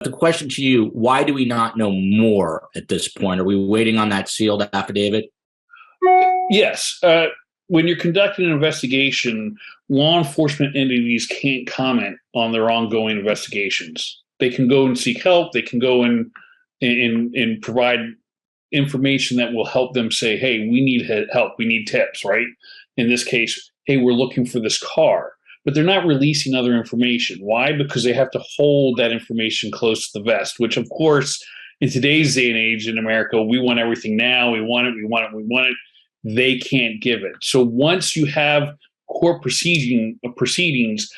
the question to you, why do we not know more at this point? Are we waiting on that sealed affidavit? Yes. When you're conducting an investigation, law enforcement entities can't comment on their ongoing investigations. They can go and seek help. They can go and provide information that will help them say, hey, we need help. We need tips, right? In this case, hey, we're looking for this car. But they're not releasing other information. Why? Because they have to hold that information close to the vest, which, of course, in today's day and age in America, we want everything now. We want it. We want it. We want it. They can't give it. So once you have court proceedings,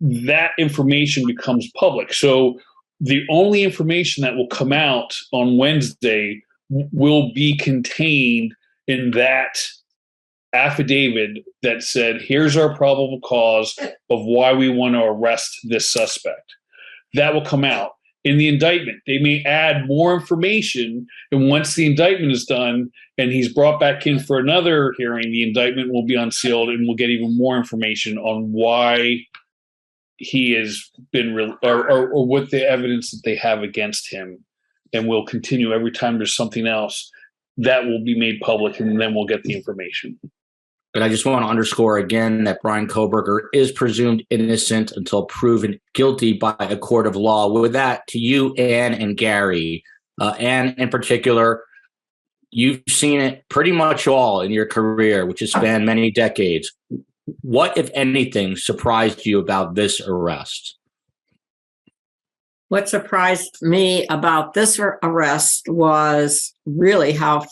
that information becomes public. So the only information that will come out on Wednesday will be contained in that affidavit that said, here's our probable cause of why we want to arrest this suspect. That will come out. In the indictment, they may add more information, and once the indictment is done and he's brought back in for another hearing, the indictment will be unsealed and we'll get even more information on why he has been or what the evidence that they have against him. And we'll continue every time there's something else that will be made public, and then we'll get the information. But I just want to underscore again that Bryan Kohberger is presumed innocent until proven guilty by a court of law. With that, to you, Ann and Gary, Ann in particular, you've seen it pretty much all in your career, which has spanned many decades. What, if anything, surprised you about this arrest? What surprised me about this arrest was really how,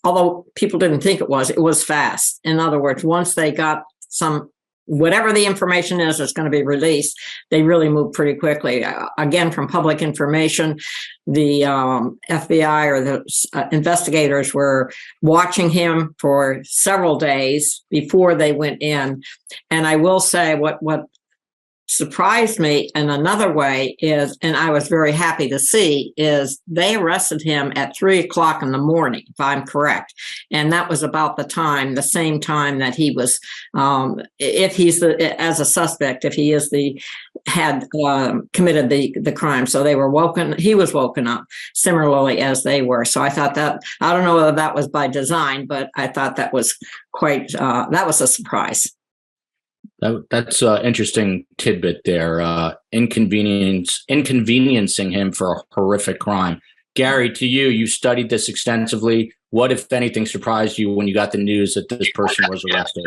although people didn't think it was fast. In other words, once they got whatever the information is that's going to be released, they really moved pretty quickly. Again, from public information, the FBI or the investigators were watching him for several days before they went in. And I will say what surprised me in another way is, and I was very happy to see, is they arrested him at 3:00 in the morning, if I'm correct. And that was about the same time that he was, if he's as a suspect, if he is had committed the crime. So he was woken up similarly as they were. So I thought that, I don't know whether that was by design, but I thought that was that was a surprise. That's an interesting tidbit there. Inconveniencing him for a horrific crime. Gary, to you, you studied this extensively. What, if anything, surprised you when you got the news that this person was arrested?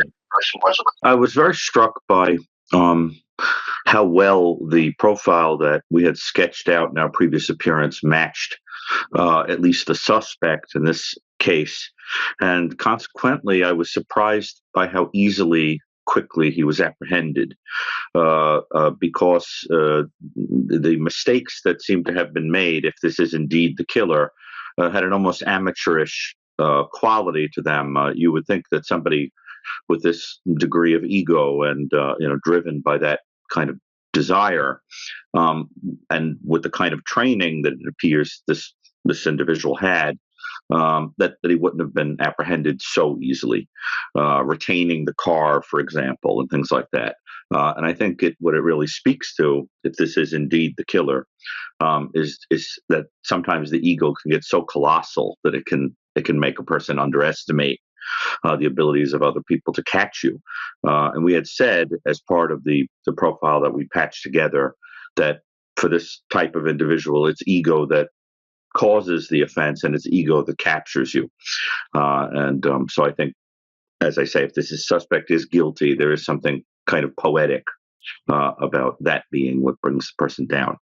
I was very struck by how well the profile that we had sketched out in our previous appearance matched at least the suspect in this case. And consequently, I was surprised by how quickly he was apprehended, because the mistakes that seem to have been made, if this is indeed the killer, had an almost amateurish quality to them. You would think that somebody with this degree of ego and driven by that kind of desire, and with the kind of training that it appears this individual had, that he wouldn't have been apprehended so easily, retaining the car, for example, and things like that. And I think what it really speaks to, if this is indeed the killer, is that sometimes the ego can get so colossal that it can make a person underestimate the abilities of other people to catch you. And we had said, as part of the profile that we patched together, that for this type of individual, it's ego that causes the offense and it's ego that captures you. So I think, as I say, if this suspect is guilty, there is something kind of poetic about that being what brings the person down.